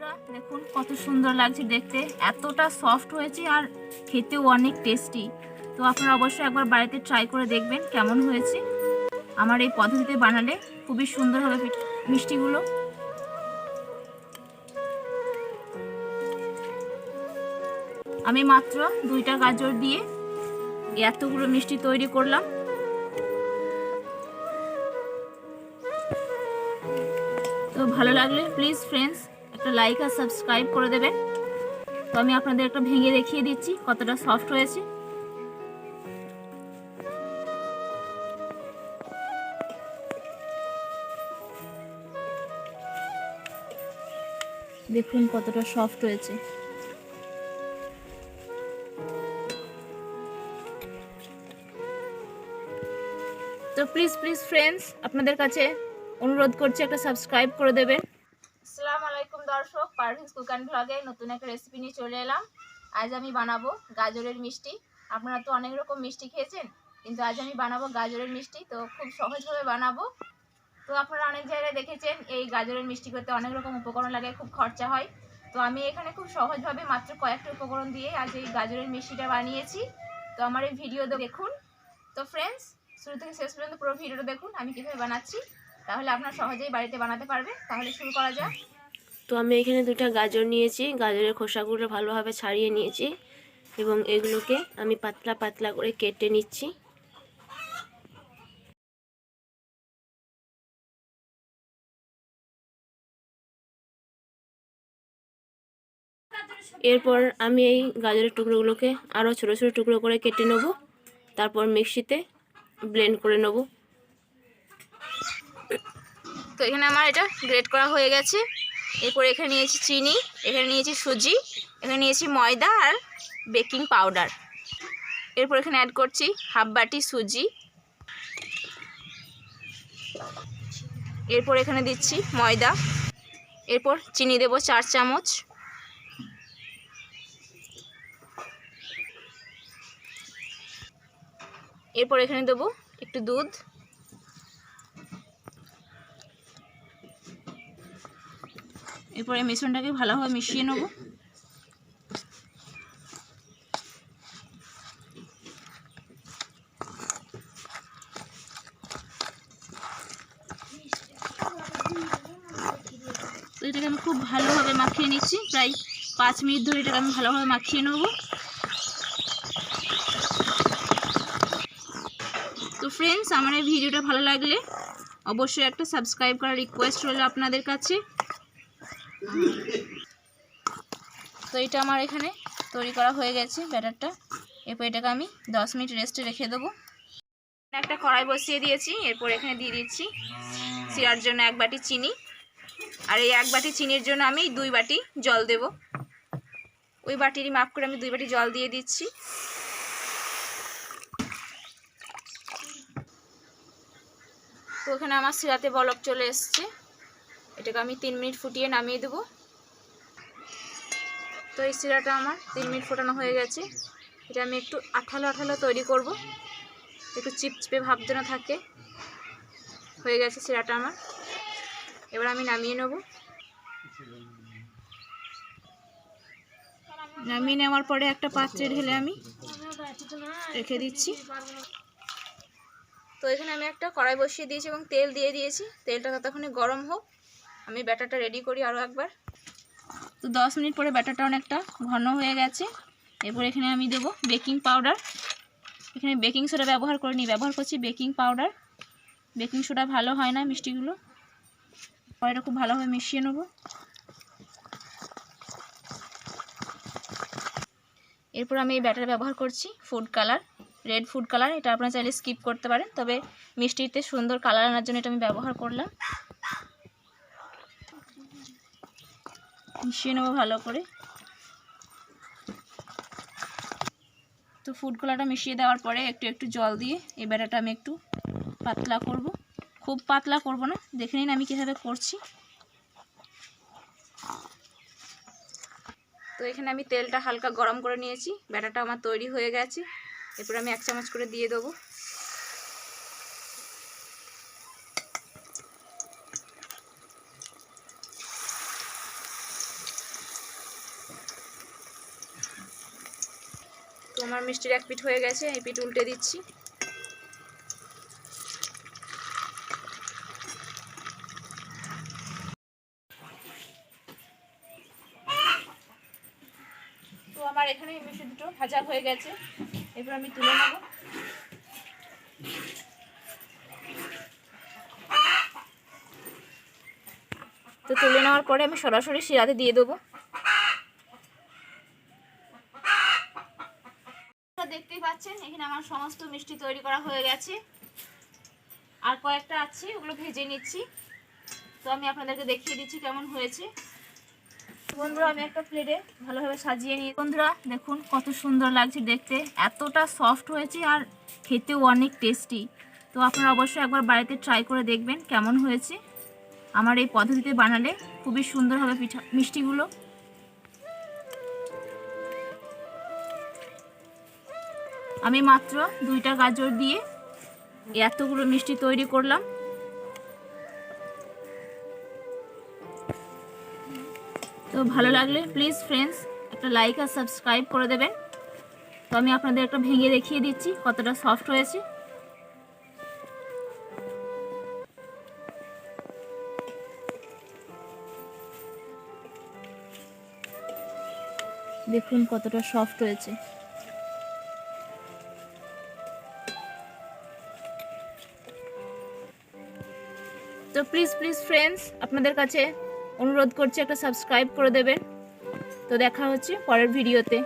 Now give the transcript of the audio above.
বন্ধুরা দেখুন কত সুন্দর লাগছে দেখতে, এতটা সফট হয়েছে আর খেতেও অনেক টেস্টি। তো আপনারা অবশ্যই একবার বাড়িতে ট্রাই করে দেখবেন কেমন হয়েছে। আমার এই পদ্ধতিতে বানালে খুবই সুন্দর হবে মিষ্টিগুলো। আমি মাত্র 2টা গাজর দিয়ে এতগুলো মিষ্টি তৈরি করলাম। তো ভালো লাগলে প্লিজ ফ্রেন্ডস একটা লাইক আর সাবস্ক্রাইব করে দেবেন। তো আমি আপনাদের একটা ভেঙে দেখিয়ে দিচ্ছি কতটা সফট হয়েছে। দেখুন কতটা সফট হয়েছে। তো প্লিজ ফ্রেন্ডস আপনাদের কাছে অনুরোধ করছি একটা সাবস্ক্রাইব করে দেবেন। আসসালামু আলাইকুম দর্শক, পারভিন্স কুক অ্যান্ড ভ্লগে নতুন একটা রেসিপি নিয়ে চলে এলাম। আজ আমি বানাবো গাজরের মিষ্টি। আপনারা তো অনেক রকম মিষ্টি খেয়েছেন, কিন্তু আজ আমি বানাবো গাজরের মিষ্টি। তো খুব সহজভাবে বানাবো। তো আপনারা অনেক জায়গায় দেখেছেন এই গাজরের মিষ্টি করতে অনেক রকম উপকরণ লাগে, খুব খরচা হয়। তো আমি এখানে খুব সহজভাবে মাত্র কয়েকটা উপকরণ দিয়ে আজ এই গাজরের মিষ্টিটা বানিয়েছি। তো আমার এই ভিডিও দেখুন। তো ফ্রেন্ডস শুরু থেকে শেষ পর্যন্ত পুরো ভিডিওটা দেখুন আমি কীভাবে বানাচ্ছি, তাহলে আপনারা সহজেই বাড়িতে বানাতে পারবেন। তাহলে শুরু করা যাক। তো আমি এখানে 2টা গাজর নিয়েছি, গাজরের খোসাগুলো ভালোভাবে ছাড়িয়ে নিয়েছি এবং এগুলোকে আমি পাতলা পাতলা করে কেটে নিচ্ছি। এরপর আমি এই গাজরের টুকরোগুলোকে আরও ছোটো ছোটো টুকরো করে কেটে নেব, তারপর মিক্সিতে ব্লেন্ড করে নেব। তো এখানে আমার এটা গ্রেট করা হয়ে গেছে। এরপর এখানে নিয়েছি চিনি, এখানে নিয়েছি সুজি, এখানে নিয়েছি ময়দা আর বেকিং পাউডার। এরপর এখানে অ্যাড করছি হাফ বাটি সুজি। এরপর এখানে দিচ্ছি ময়দা। এরপর চিনি দেব 4 চামচ। এরপর এখানে দেবো একটু দুধ। এরপর এই মিশ্রণটাকে ভালোভাবে মিশিয়ে নেব। তো এটাকে আমি খুব ভালোভাবে মাখিয়ে নিচ্ছি, প্রায় 5 মিনিট ধরে এটাকে আমি ভালোভাবে মাখিয়ে নেব। তো ফ্রেন্ডস আমার এই ভিডিওটা ভালো লাগলে অবশ্যই একটা সাবস্ক্রাইব করার রিকোয়েস্ট রইল আপনাদের কাছে। তো এটা আমার এখানে তৈরি করা হয়ে গেছে ব্যাটারটা। এরপর এটাকে আমি 10 মিনিট রেস্টে রেখে দেবো। একটা কড়াই বসিয়ে দিয়েছি। এরপর এখানে দিয়ে দিচ্ছি সিরার জন্য 1 বাটি চিনি, আর এই 1 বাটি চিনির জন্য আমি 2 বাটি জল দেব। ওই বাটিরই মাপ করে আমি 2 বাটি জল দিয়ে দিচ্ছি। তো ওখানে আমার সিরাতে বলক চলে এসছে। এটাকে আমি 3 মিনিট ফুটিয়ে নামিয়ে দেবো। তো এই সিরাটা আমার 3 মিনিট ফোটানো হয়ে গেছে। এটা আমি একটু আঠালো আঠালো তৈরি করব, একটু চিপচিপে ভাব যেন থাকে। হয়ে গেছে সিরাটা আমার। এবার আমি নামিয়ে নেব। নামিয়ে নেওয়ার পরে একটা পাত্রে ঢেলে আমি রেখে দিচ্ছি। তো এখানে আমি একটা কড়াই বসিয়ে দিয়েছি এবং তেল দিয়ে দিয়েছি। তেলটা ততক্ষণে গরম হোক, আমি ব্যাটারটা রেডি করি আরও একবার। তো 10 মিনিট পরে ব্যাটারটা অনেকটা ঘন হয়ে গেছে। এরপর এখানে আমি দেবো বেকিং পাউডার। এখানে বেকিং সোডা ব্যবহার করছি বেকিং পাউডার। বেকিং সোডা ভালো হয় না মিষ্টিগুলো। এটা খুব ভালোভাবে মিশিয়ে নেব। এরপর আমি এই ব্যাটার ব্যবহার করছি food colour, red food colour. এটা আপনারা চাইলে স্কিপ করতে পারেন, তবে মিষ্টিতে সুন্দর কালার আনার জন্য এটা আমি ব্যবহার করলাম। মিশিয়ে নেব ভালো করে। তো ফুড কালারটা মিশিয়ে দেওয়ার পরে একটু একটু জল দিয়ে এই ব্যাটারটা আমি একটু পাতলা করব। খুব পাতলা করব না, দেখে নিন আমি কীভাবে করছি। তো এখানে আমি তেলটা হালকা গরম করে নিয়েছি, ব্যাটারটা আমার তৈরি হয়ে গেছে। এরপর আমি 1 চামচ করে দিয়ে দেবো। আমার মিষ্টির এক পিঠ হয়ে গেছে, এই পিঠ উল্টে দিচ্ছি। তো আমার এখানে মিষ্টি দুটো ভাজা হয়ে গেছে, এবার আমি তুলে নেব। তো তুলে নেওয়ার পরে আমি সরাসরি শিরাতে দিয়ে দেবো। দেখতেই পাচ্ছেন এখানে আমার সমস্ত মিষ্টি তৈরি করা হয়ে গেছে, আর কয়েকটা আছে, ওগুলো ভেজে নিচ্ছি। তো আমি আপনাদেরকে দেখিয়ে দিচ্ছি কেমন হয়েছে। বন্ধুরা আমি একটা প্লেটে ভালোভাবে সাজিয়ে নিই। বন্ধুরা দেখুন কত সুন্দর লাগছে দেখতে, এতটা সফট হয়েছে আর খেতেও অনেক টেস্টি। তো আপনারা অবশ্যই একবার বাড়িতে ট্রাই করে দেখবেন কেমন হয়েছে। আমার এই পদ্ধতিতে বানালে খুবই সুন্দর হবে মিষ্টিগুলো। আমি মাত্র 2টা গাজর দিয়ে এতগুলো মিষ্টি তৈরি করলাম। তো ভালো লাগলে প্লিজ ফ্রেন্ডস একটা লাইক আর সাবস্ক্রাইব করে দেবেন। তো আমি আপনাদের একটা ভেঙে দেখিয়ে দিচ্ছি কতটা সফট হয়েছে। দেখুন কতটা সফট হয়েছে। তো প্লিজ ফ্রেন্ডস আপনাদের কাছে অনুরোধ করছি একটা সাবস্ক্রাইব করে দেবেন। তো দেখা হচ্ছে পরের ভিডিওতে।